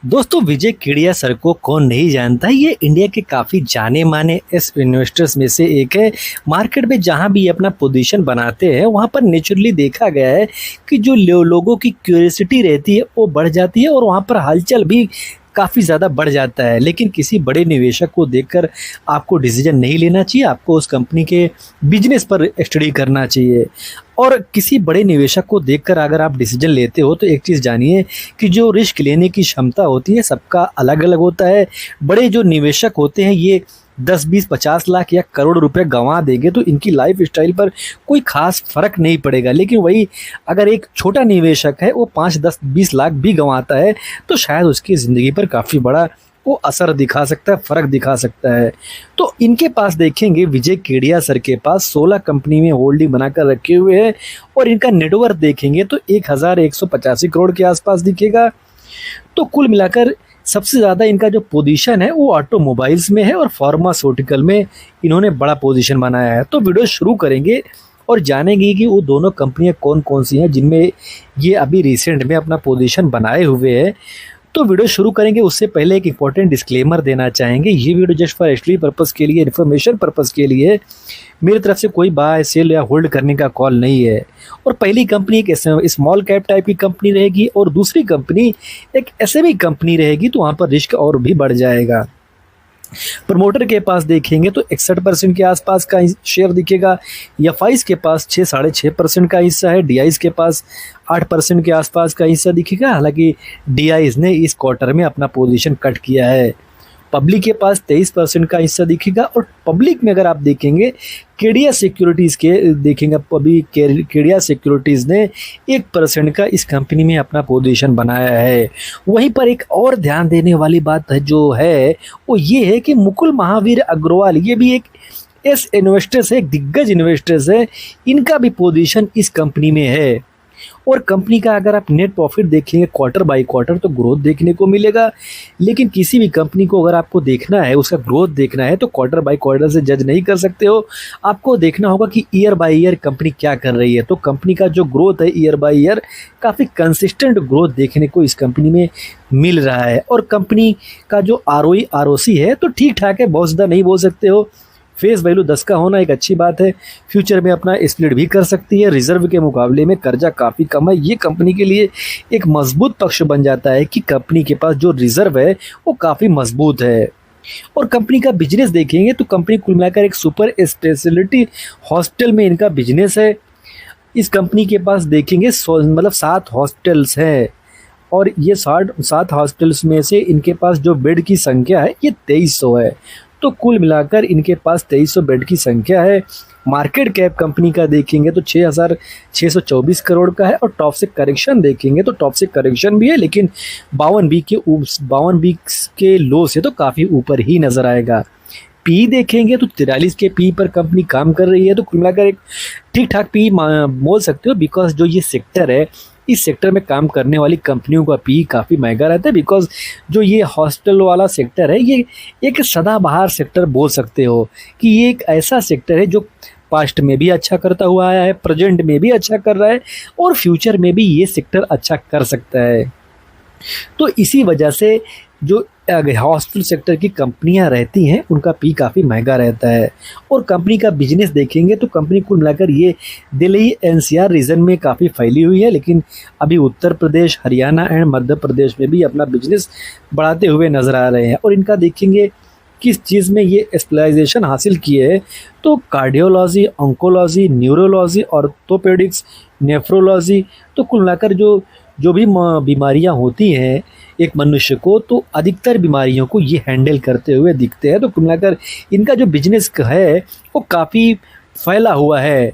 दोस्तों विजय केडिया सर को कौन नहीं जानता है। ये इंडिया के काफ़ी जाने माने इस इन्वेस्टर्स में से एक है। मार्केट में जहाँ भी ये अपना पोजीशन बनाते हैं वहाँ पर नेचुरली देखा गया है कि जो लोगों की क्यूरियोसिटी रहती है वो बढ़ जाती है और वहाँ पर हलचल भी काफ़ी ज़्यादा बढ़ जाता है। लेकिन किसी बड़े निवेशक को देखकर आपको डिसीजन नहीं लेना चाहिए, आपको उस कंपनी के बिजनेस पर स्टडी करना चाहिए। और किसी बड़े निवेशक को देखकर अगर आप डिसीजन लेते हो तो एक चीज़ जानिए कि जो रिस्क लेने की क्षमता होती है सबका अलग अलग होता है। बड़े जो निवेशक होते हैं ये 10, 20, 50 लाख या करोड़ रुपए गंवा देंगे तो इनकी लाइफ स्टाइल पर कोई खास फर्क नहीं पड़ेगा। लेकिन वही अगर एक छोटा निवेशक है वो 5, 10, 20 लाख भी गंवाता है तो शायद उसकी ज़िंदगी पर काफ़ी बड़ा वो असर दिखा सकता है, फ़र्क दिखा सकता है। तो इनके पास देखेंगे विजय केडिया सर के पास 16 कंपनी में होल्डिंग बनाकर रखे हुए हैं और इनका नेटवर्थ देखेंगे तो 1185 करोड़ के आसपास दिखेगा। तो कुल मिलाकर सबसे ज़्यादा इनका जो पोजीशन है वो ऑटोमोबाइल्स में है और फार्मास्यूटिकल में इन्होंने बड़ा पोजीशन बनाया है। तो वीडियो शुरू करेंगे और जानेंगे कि वो दोनों कंपनियां कौन कौन सी हैं जिनमें ये अभी रिसेंट में अपना पोजीशन बनाए हुए हैं। तो वीडियो शुरू करेंगे उससे पहले एक इंपॉर्टेंट डिस्क्लेमर देना चाहेंगे। ये video just for study purpose के लिए, इन्फॉर्मेशन पर्पज़ के लिए, मेरी तरफ से कोई बाय सेल या होल्ड करने का कॉल नहीं है। और पहली कंपनी एक स्मॉल कैप टाइप की कंपनी रहेगी और दूसरी कंपनी एक एसएमई कंपनी रहेगी, तो वहाँ पर रिस्क और भी बढ़ जाएगा। प्रमोटर के पास देखेंगे तो 61% के आसपास का शेयर दिखेगा। एफआईज के पास 6-6.5% का हिस्सा है। डीआईज के पास 8% के आसपास का हिस्सा दिखेगा। हालांकि डीआईज ने इस क्वार्टर में अपना पोजीशन कट किया है। पब्लिक के पास 23% का हिस्सा दिखेगा और पब्लिक में अगर आप देखेंगे केडिया सिक्योरिटीज़ के देखेंगे अभी केडिया सिक्योरिटीज़ ने 1% का इस कंपनी में अपना पोजीशन बनाया है। वहीं पर एक और ध्यान देने वाली बात है जो है वो ये है कि मुकुल महावीर अग्रवाल ये भी एक एस इन्वेस्टर्स है, एक दिग्गज इन्वेस्टर्स है। इनका भी पोजीशन इस कंपनी में है और कंपनी का अगर आप नेट प्रॉफिट देखेंगे क्वार्टर बाय क्वार्टर तो ग्रोथ देखने को मिलेगा। लेकिन किसी भी कंपनी को अगर आपको देखना है, उसका ग्रोथ देखना है तो क्वार्टर बाय क्वार्टर से जज नहीं कर सकते हो। आपको देखना होगा कि ईयर बाय ईयर कंपनी क्या कर रही है। तो कंपनी का जो ग्रोथ है ईयर बाय ईयर काफ़ी कंसिस्टेंट ग्रोथ देखने को इस कंपनी में मिल रहा है। और कंपनी का जो आरओई आरओसी है तो ठीक ठाक है, बहुत ज़्यादा नहीं बोल सकते हो। फेस वैल्यू 10 का होना एक अच्छी बात है। फ्यूचर में अपना स्प्लिट भी कर सकती है। रिजर्व के मुकाबले में कर्जा काफ़ी कम है। ये कंपनी के लिए एक मजबूत पक्ष बन जाता है कि कंपनी के पास जो रिजर्व है वो काफ़ी मजबूत है। और कंपनी का बिजनेस देखेंगे तो कंपनी कुल मिलाकर एक सुपर स्पेशलिटी हॉस्पिटल में इनका बिजनेस है। इस कंपनी के पास देखेंगे 7 हॉस्पिटल्स हैं और ये 7 हॉस्पिटल्स में से इनके पास जो बेड की संख्या है ये 2300 है। तो कुल मिलाकर इनके पास 2300 बेड की संख्या है। मार्केट कैप कंपनी का देखेंगे तो 6624 करोड़ का है और टॉप से करेक्शन देखेंगे तो टॉप से करेक्शन भी है लेकिन 52 के लो से तो काफ़ी ऊपर ही नज़र आएगा। पी देखेंगे तो 43 के पी पर कंपनी काम कर रही है। तो कुल मिलाकर एक ठीक ठाक पी बोल सकते हो बिकॉज जो ये सेक्टर है इस सेक्टर में काम करने वाली कंपनियों का पी काफ़ी महंगा रहता है। बिकॉज जो ये हॉस्पिटल वाला सेक्टर है ये एक सदाबहार सेक्टर बोल सकते हो कि ये एक ऐसा सेक्टर है जो पास्ट में भी अच्छा करता हुआ आया है, प्रेजेंट में भी अच्छा कर रहा है और फ्यूचर में भी ये सेक्टर अच्छा कर सकता है। तो इसी वजह से जो हॉस्पिटल सेक्टर की कंपनियां रहती हैं उनका पी काफ़ी महंगा रहता है। और कंपनी का बिजनेस देखेंगे तो कंपनी कुल मिलाकर ये दिल्ली एनसीआर रीजन में काफ़ी फैली हुई है लेकिन अभी उत्तर प्रदेश, हरियाणा एंड मध्य प्रदेश में भी अपना बिजनेस बढ़ाते हुए नज़र आ रहे हैं। और इनका देखेंगे किस चीज़ में ये स्पेशलाइजेशन हासिल किए है तो cardiology, oncology, neurology, orthopaedics, nephrology. तो कुल मिलाकर जो भी बीमारियां होती हैं एक मनुष्य को तो अधिकतर बीमारियों को ये हैंडल करते हुए दिखते हैं। तो कुल मिलाकर इनका जो बिजनेस है वो काफ़ी फैला हुआ है।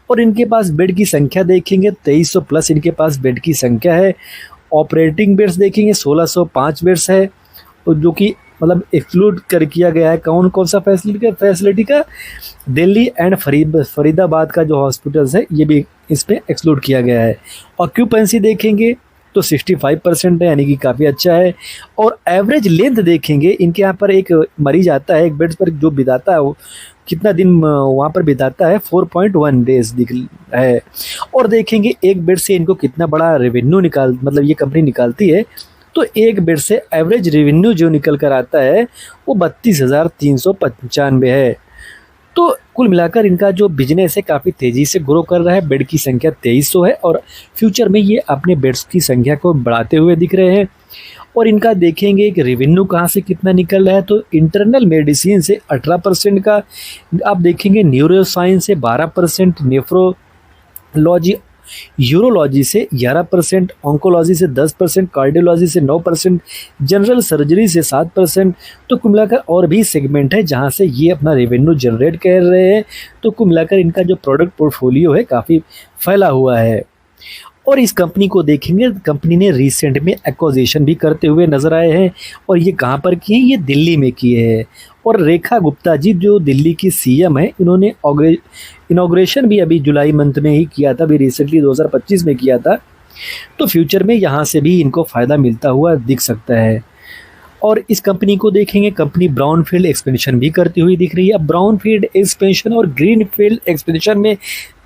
और इनके पास बेड की संख्या देखेंगे 2300 प्लस इनके पास बेड की संख्या है। ऑपरेटिंग बेड्स देखेंगे 1605 बेड्स है और जो कि मतलब एक्सक्लूड कर किया गया है कौन कौन सा फैसिलिटी का, दिल्ली एंड फरीदाबाद का जो हॉस्पिटल्स है ये भी इसमें एक्सक्लूड किया गया है। ऑक्यूपेंसी देखेंगे तो 65% है यानी कि काफ़ी अच्छा है। और एवरेज लेंथ देखेंगे इनके यहाँ पर एक मरीज आता है एक बेड पर जो बिताता है वो कितना दिन वहाँ पर बिताता है 4.1 डेज दिख है। और देखेंगे एक बेड से इनको कितना बड़ा रेवेन्यू मतलब ये कंपनी निकालती है तो एक बेड से एवरेज रेवेन्यू जो निकल कर आता है वो 32,395 है। तो कुल मिलाकर इनका जो बिजनेस है काफ़ी तेज़ी से ग्रो कर रहा है। बेड की संख्या 2300 है और फ्यूचर में ये अपने बेड्स की संख्या को बढ़ाते हुए दिख रहे हैं। और इनका देखेंगे कि रेवेन्यू कहाँ से कितना निकल रहा है, तो इंटरनल मेडिसिन से 18% का आप देखेंगे, न्यूरोसाइंस से 12%, नेफ्रोलॉजी यूरोलॉजी से 11%, ऑन्कोलॉजी से 10%, कार्डियोलॉजी से 9%, जनरल सर्जरी से 7%। तो कुल मिलाकर और भी सेगमेंट है जहां से ये अपना रेवेन्यू जनरेट कर रहे हैं। तो कुल मिलाकर इनका जो प्रोडक्ट पोर्टफोलियो है काफ़ी फैला हुआ है। और इस कंपनी को देखेंगे, कंपनी ने रिसेंट में एक्विजिशन भी करते हुए नज़र आए हैं। और ये कहाँ पर किए हैं, ये दिल्ली में किए हैं। और रेखा गुप्ता जी जो दिल्ली की सीएम है, इन्होंने इनॉग्रेशन भी अभी जुलाई मंथ में ही किया था, अभी रिसेंटली 2025 में किया था। तो फ्यूचर में यहाँ से भी इनको फ़ायदा मिलता हुआ दिख सकता है। और इस कंपनी को देखेंगे, कंपनी ब्राउनफील्ड एक्सपेंशन भी करती हुई दिख रही है। अब ब्राउनफील्ड एक्सपेंशन और ग्रीनफील्ड एक्सपेंशन में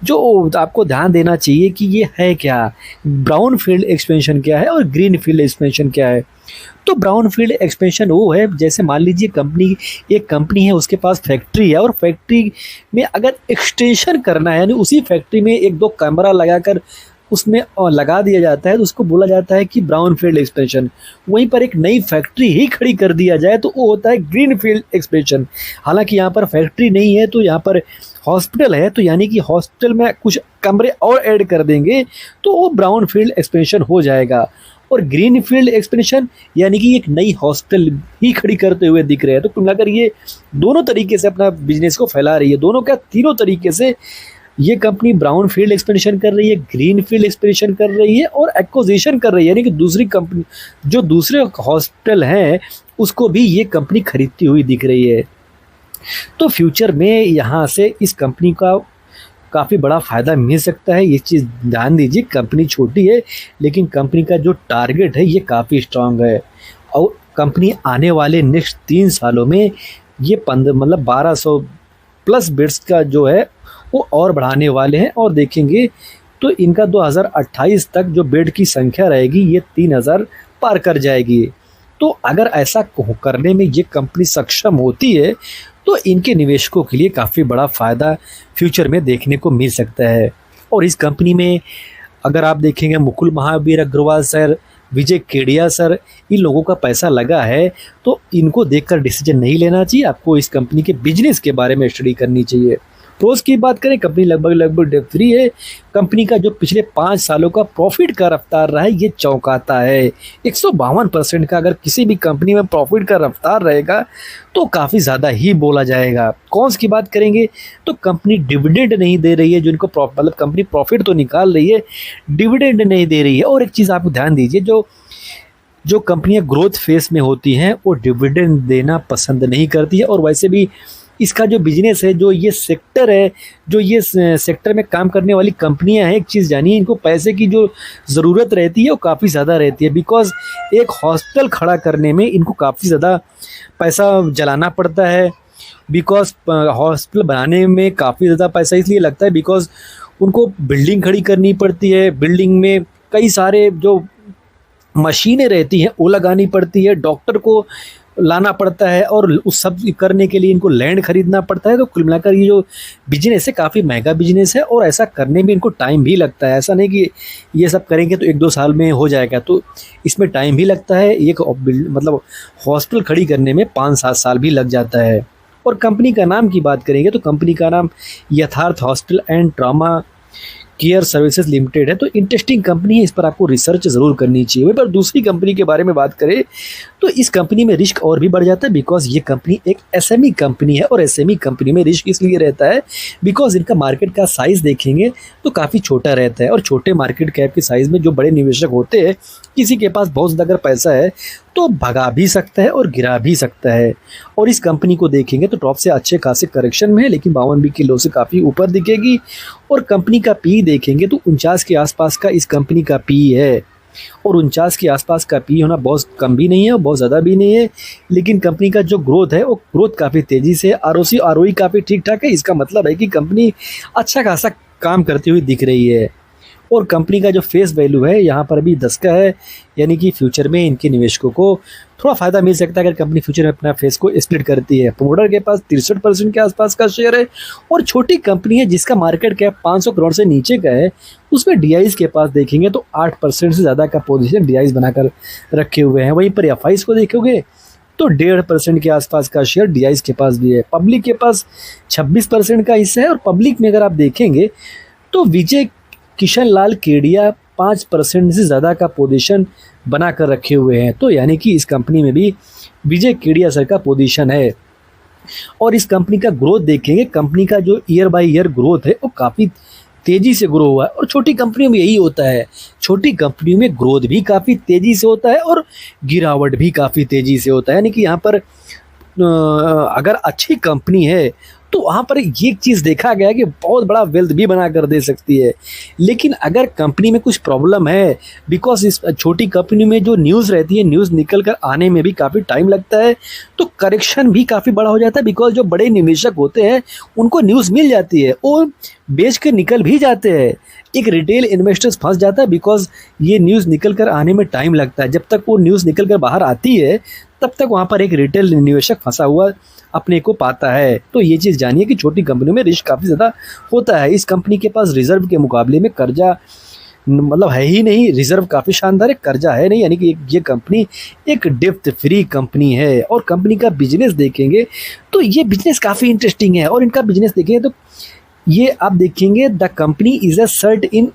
जो आपको ध्यान देना चाहिए कि ये है क्या, ब्राउनफील्ड एक्सपेंशन क्या है और ग्रीनफील्ड एक्सपेंशन क्या है। तो ब्राउनफील्ड एक्सपेंशन वो है, जैसे मान लीजिए एक कंपनी है, उसके पास फैक्ट्री है और फैक्ट्री में अगर एक्सटेंशन करना है, यानी उसी फैक्ट्री में एक दो कैमरा लगाकर उसमें लगा दिया जाता है, तो उसको बोला जाता है कि ब्राउनफील्ड एक्सपेंशन। वहीं पर एक नई फैक्ट्री ही खड़ी कर दिया जाए तो वो होता है ग्रीनफील्ड एक्सपेंशन। हालांकि यहाँ पर फैक्ट्री नहीं है, तो यहाँ पर हॉस्पिटल है, तो यानी कि हॉस्पिटल में कुछ कमरे और ऐड कर देंगे तो वो ब्राउनफील्ड एक्सपेंशन हो जाएगा। और ग्रीनफील्ड एक्सपेंशन यानी कि एक नई हॉस्पिटल ही खड़ी करते हुए दिख रहे हैं। तो कुल मिलाकर ये दोनों तरीके से अपना बिजनेस को फैला रही है, दोनों क्या तीनों तरीके से ये कंपनी ब्राउन फील्ड एक्सपेंशन कर रही है, ग्रीन फील्ड एक्सपेंशन कर रही है और एक्विजिशन कर रही है, यानी कि दूसरी कंपनी जो दूसरे हॉस्पिटल हैं उसको भी ये कंपनी खरीदती हुई दिख रही है। तो फ्यूचर में यहाँ से इस कंपनी का काफ़ी बड़ा फ़ायदा मिल सकता है। ये चीज़ ध्यान दीजिए, कंपनी छोटी है लेकिन कंपनी का जो टारगेट है ये काफ़ी स्ट्रांग है। और कंपनी आने वाले नेक्स्ट 3 सालों में ये 1200 प्लस बेड्स का जो है वो और बढ़ाने वाले हैं। और देखेंगे तो इनका 2028 तक जो बेड की संख्या रहेगी ये 3000 पार कर जाएगी। तो अगर ऐसा करने में ये कंपनी सक्षम होती है तो इनके निवेशकों के लिए काफ़ी बड़ा फ़ायदा फ्यूचर में देखने को मिल सकता है। और इस कंपनी में अगर आप देखेंगे मुकुल महावीर अग्रवाल सर, विजय केडिया सर, इन लोगों का पैसा लगा है, तो इनको देखकर डिसीजन नहीं लेना चाहिए। आपको इस कंपनी के बिजनेस के बारे में स्टडी करनी चाहिए। प्रोस की बात करें, कंपनी लगभग डेट फ्री है। कंपनी का जो पिछले 5 सालों का प्रॉफिट का रफ्तार रहा है ये चौंकाता है, 152% का। अगर किसी भी कंपनी में प्रॉफिट का रफ्तार रहेगा तो काफ़ी ज़्यादा ही बोला जाएगा। कॉन्स की बात करेंगे तो कंपनी डिविडेंड नहीं दे रही है, जो इनको कंपनी प्रॉफिट तो निकाल रही है, डिविडेंड नहीं दे रही है। और एक चीज़ आप ध्यान दीजिए, जो कंपनियां ग्रोथ फेस में होती हैं वो डिविडेंड देना पसंद नहीं करती है। और वैसे भी इसका जो बिजनेस है, जो ये सेक्टर है, जो ये सेक्टर में काम करने वाली कंपनियां हैं, एक चीज़ जानिए, इनको पैसे की जो ज़रूरत रहती है वो काफ़ी ज़्यादा रहती है। बिकॉज़ एक हॉस्पिटल खड़ा करने में इनको काफ़ी ज़्यादा पैसा जलाना पड़ता है। बिकॉज़ हॉस्पिटल बनाने में काफ़ी ज़्यादा पैसा इसलिए लगता है बिकॉज़ उनको बिल्डिंग खड़ी करनी पड़ती है, बिल्डिंग में कई सारे जो मशीनें रहती हैं वो लगानी पड़ती है, डॉक्टर को लाना पड़ता है और उस सब करने के लिए इनको लैंड खरीदना पड़ता है। तो कुल मिलाकर ये जो बिजनेस है काफ़ी महंगा बिजनेस है और ऐसा करने में इनको टाइम भी लगता है। ऐसा नहीं कि ये सब करेंगे तो 1-2 साल में हो जाएगा, तो इसमें टाइम भी लगता है। एक हॉस्पिटल खड़ी करने में 5-7 साल भी लग जाता है। और कंपनी का नाम की बात करेंगे तो कंपनी का नाम यथार्थ hospital and trauma care services limited है। तो इंटरेस्टिंग कंपनी है, इस पर आपको रिसर्च ज़रूर करनी चाहिए। वहीं पर दूसरी कंपनी के बारे में बात करें तो इस कंपनी में रिस्क और भी बढ़ जाता है बिकॉज ये कंपनी एक एसएमई कंपनी है। और एसएमई कंपनी में रिस्क इसलिए रहता है बिकॉज इनका मार्केट का साइज़ देखेंगे तो काफ़ी छोटा रहता है। और छोटे मार्केट कैप के साइज़ में जो बड़े निवेशक होते हैं, किसी के पास बहुत ज़्यादा अगर पैसा है तो भगा भी सकता है और गिरा भी सकता है। और इस कंपनी को देखेंगे तो टॉप से अच्छे खासे करेक्शन में है, लेकिन 52 के लो से काफ़ी ऊपर दिखेगी। और कंपनी का पी देखेंगे तो 49 के आसपास का इस कंपनी का पी है। और 49 के आसपास का पी होना बहुत कम भी नहीं है और बहुत ज़्यादा भी नहीं है। लेकिन कंपनी का जो ग्रोथ है वो ग्रोथ काफ़ी तेज़ी से, आरओसी काफ़ी ठीक ठाक है। इसका मतलब है कि कंपनी अच्छा खासा काम करती हुई दिख रही है। और कंपनी का जो फेस वैल्यू है यहाँ पर अभी 10 का है, यानी कि फ्यूचर में इनके निवेशकों को थोड़ा फ़ायदा मिल सकता है अगर कंपनी फ्यूचर में अपना फेस को स्प्लिट करती है। प्रमोटर के पास 63% के आसपास का शेयर है और छोटी कंपनी है जिसका मार्केट कैप 500 करोड़ से नीचे का है, उसमें डीआईज के पास देखेंगे तो 8% से ज़्यादा का पोजीशन डीआईज बनाकर रखे हुए हैं। वहीं पर एफआईज को देखोगे तो 1.5% के आसपास का शेयर डीआईज के पास भी है। पब्लिक के पास 26% का हिस्सा है और पब्लिक में अगर आप देखेंगे तो विजय किशन लाल केडिया 5% से ज़्यादा का पोजीशन बना कर रखे हुए हैं। तो यानी कि इस कंपनी में भी विजय केडिया सर का पोजीशन है। और इस कंपनी का ग्रोथ देखेंगे, कंपनी का जो ईयर बाय ईयर ग्रोथ है वो काफ़ी तेज़ी से ग्रो हुआ है और छोटी कंपनियों में यही होता है, छोटी कंपनियों में ग्रोथ भी काफ़ी तेज़ी से होता है और गिरावट भी काफ़ी तेज़ी से होता है। यानी कि यहाँ पर अगर अच्छी कंपनी है तो वहाँ पर ये चीज़ देखा गया है कि बहुत बड़ा वेल्थ भी बना कर दे सकती है। लेकिन अगर कंपनी में कुछ प्रॉब्लम है, बिकॉज इस छोटी कंपनी में जो न्यूज़ रहती है, न्यूज़ निकल कर आने में भी काफ़ी टाइम लगता है, तो करेक्शन भी काफ़ी बड़ा हो जाता है। बिकॉज जो बड़े निवेशक होते हैं उनको न्यूज़ मिल जाती है, वो बेच के निकल भी जाते हैं। एक रिटेल इन्वेस्टर्स फंस जाता है बिकॉज ये न्यूज़ निकल कर आने में टाइम लगता है। जब तक वो न्यूज़ निकल कर बाहर आती है तब तक वहाँ पर एक रिटेल निवेशक फंसा हुआ अपने को पाता है। तो ये चीज़ जानिए कि छोटी कंपनियों में रिस्क काफ़ी ज़्यादा होता है। इस कंपनी के पास रिजर्व के मुकाबले में कर्जा मतलब है ही नहीं, रिजर्व काफ़ी शानदार है, कर्जा है नहीं, यानी कि ये कंपनी एक डेप्थ फ्री कंपनी है। और कंपनी का बिजनेस देखेंगे तो ये बिजनेस काफ़ी इंटरेस्टिंग है। और इनका बिजनेस देखेंगे तो ये आप देखेंगे the company is a CERT In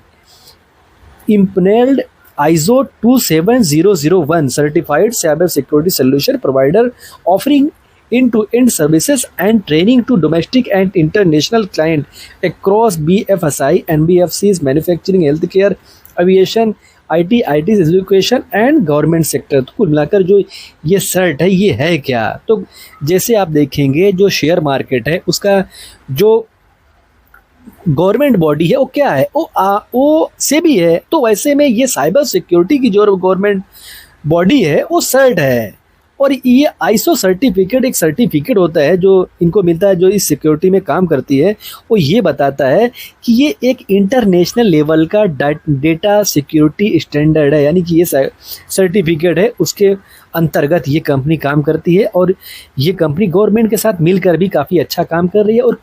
empanelled ISO 27001 certified cyber security solution provider offering end-to-end services and training to domestic and international clients across BFSI, NBFCs, manufacturing, healthcare, aviation, IT, education and government sector. तो कुल मिलाकर जो ये shirt है ये है क्या, तो जैसे आप देखेंगे जो शेयर मार्केट है उसका जो गवर्नमेंट बॉडी है वो क्या है, वो सेबी है। तो वैसे में ये साइबर सिक्योरिटी की जो गवर्नमेंट बॉडी है वो सर्ट है। और ये आईएसओ सर्टिफिकेट एक सर्टिफिकेट होता है जो इनको मिलता है, जो इस सिक्योरिटी में काम करती है। वो ये बताता है कि ये एक इंटरनेशनल लेवल का डेटा सिक्योरिटी स्टैंडर्ड है, यानी कि ये सर्टिफिकेट है, उसके अंतर्गत ये कंपनी काम करती है। और ये कंपनी गवर्नमेंट के साथ मिलकर भी काफ़ी अच्छा काम कर रही है। और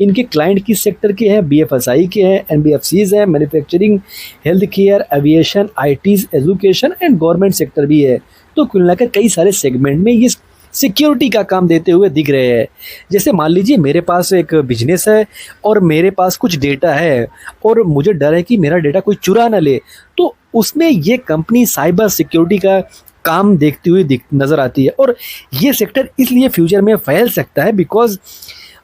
इनके क्लाइंट किस सेक्टर के हैं, बीएफएसआई के हैं, एनबीएफसीज हैं, manufacturing, health care, aviation, ITs, education and government sector भी है। तो कुल मिलाकर कई सारे सेगमेंट में ये सिक्योरिटी का काम देते हुए दिख रहे हैं। जैसे मान लीजिए मेरे पास एक बिजनेस है और मेरे पास कुछ डेटा है और मुझे डर है कि मेरा डेटा कोई चुरा ना ले, तो उसमें ये कंपनी साइबर सिक्योरिटी का काम देखती हुई नज़र आती है। और ये सेक्टर इसलिए फ्यूचर में फैल सकता है बिकॉज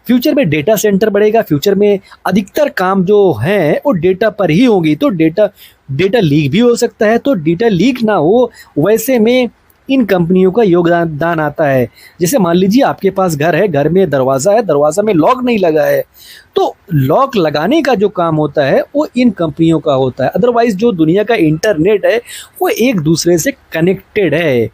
फ्यूचर में डेटा सेंटर बढ़ेगा, फ्यूचर में अधिकतर काम जो हैं वो डेटा पर ही होगी। तो डेटा लीक भी हो सकता है, तो डेटा लीक ना हो वैसे में इन कंपनियों का योगदान आता है। जैसे मान लीजिए आपके पास घर है, घर में दरवाज़ा है, दरवाज़ा में लॉक नहीं लगा है, तो लॉक लगाने का जो काम होता है वो इन कंपनियों का होता है। अदरवाइज़ जो दुनिया का इंटरनेट है वो एक दूसरे से कनेक्टेड है।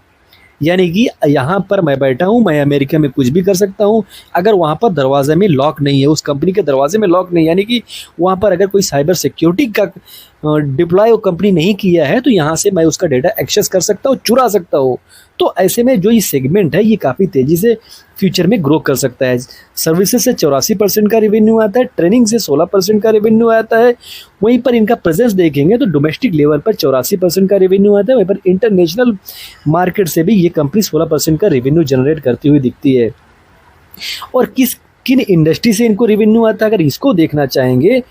यानी कि यहाँ पर मैं बैठा हूँ, मैं अमेरिका में कुछ भी कर सकता हूँ, अगर वहाँ पर दरवाजे में लॉक नहीं है, उस कंपनी के दरवाजे में लॉक नहीं, यानी कि वहाँ पर अगर कोई साइबर सिक्योरिटी का डिप्लॉय वो कंपनी नहीं किया है, तो यहाँ से मैं उसका डेटा एक्सेस कर सकता हूँ, चुरा सकता हूँ। तो ऐसे में जो ये सेगमेंट है ये काफ़ी तेज़ी से फ्यूचर में ग्रो कर सकता है। सर्विसेज से 84% का रेवेन्यू आता है, ट्रेनिंग से 16% का रेवेन्यू आता है। वहीं पर इनका प्रेजेंस देखेंगे तो डोमेस्टिक लेवल पर 84% का रेवेन्यू आता है, वहीं पर इंटरनेशनल मार्केट से भी ये कंपनी 16% का रेवेन्यू जनरेट करती हुई दिखती है। और किन इंडस्ट्री से इनको रेवेन्यू आता है अगर इसको देखना चाहेंगे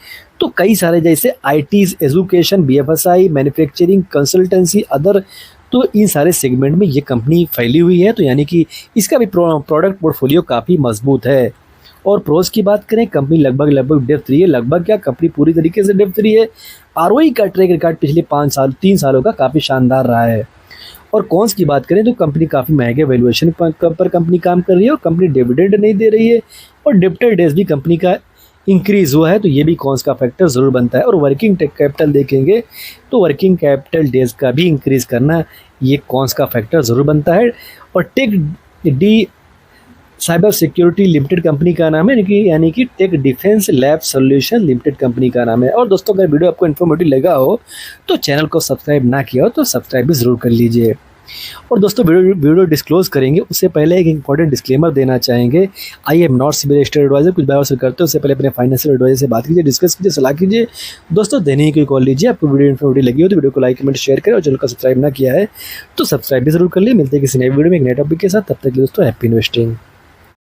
तो कई सारे, जैसे ITs, education, BFSI, manufacturing, consultancy, other, तो इन सारे सेगमेंट में ये कंपनी फैली हुई है। तो यानी कि इसका भी प्रोडक्ट पोर्टफोलियो काफ़ी मजबूत है। और प्रोज की बात करें, कंपनी लगभग डेप्थ फ्री है। लगभग क्या, कंपनी पूरी तरीके से डेप्थ फ्री है। आरओई का ट्रैक रिकॉर्ड पिछले 3 सालों का काफ़ी शानदार रहा है। और कॉन्स की बात करें तो कंपनी काफ़ी महंगे वैल्यूएशन पर कंपनी काम कर रही है और कंपनी डिविडेंड नहीं दे रही है और डेब्टर डेज भी कंपनी का इंक्रीज़ हुआ है। तो ये भी कॉन्स का फैक्टर ज़रूर बनता है। और वर्किंग कैपिटल देखेंगे तो वर्किंग कैपिटल डेज का भी इंक्रीज़ करना ये कॉन्स का फैक्टर ज़रूर बनता है। और Tech Cyber Security Limited company का नाम है, यानी कि Tech Defence Lab Solution Limited company का नाम है। और दोस्तों अगर वीडियो आपको इन्फॉर्मेटिव लगा हो तो चैनल को सब्सक्राइब ना किया हो तो सब्सक्राइब भी ज़रूर कर लीजिए। और दोस्तों वीडियो डिस्क्लोज करेंगे उससे पहले एक इंपॉर्टेंट डिस्क्लेमर देना चाहेंगे। I am not civil state adviser. कुछ बार से करते हो उससे पहले अपने फाइनेंशियल एडवाइजर से बात कीजिए, डिस्कस कीजिए, सलाह कीजिए। दोस्तों देने की कॉल लीजिए। आपको वीडियो इन्फॉर्मेटिव लगी हो तो वीडियो को लाइक कमेंट शेयर करें और चैनल को सब्सक्राइब ना किया है तो सब्सक्राइब भी जरूर कर लिए। मिलते हैं किसी नए वीडियो में एक नए टॉपिक के साथ। तब तक के दोस्तों हैप्पी इन्वेस्टिंग।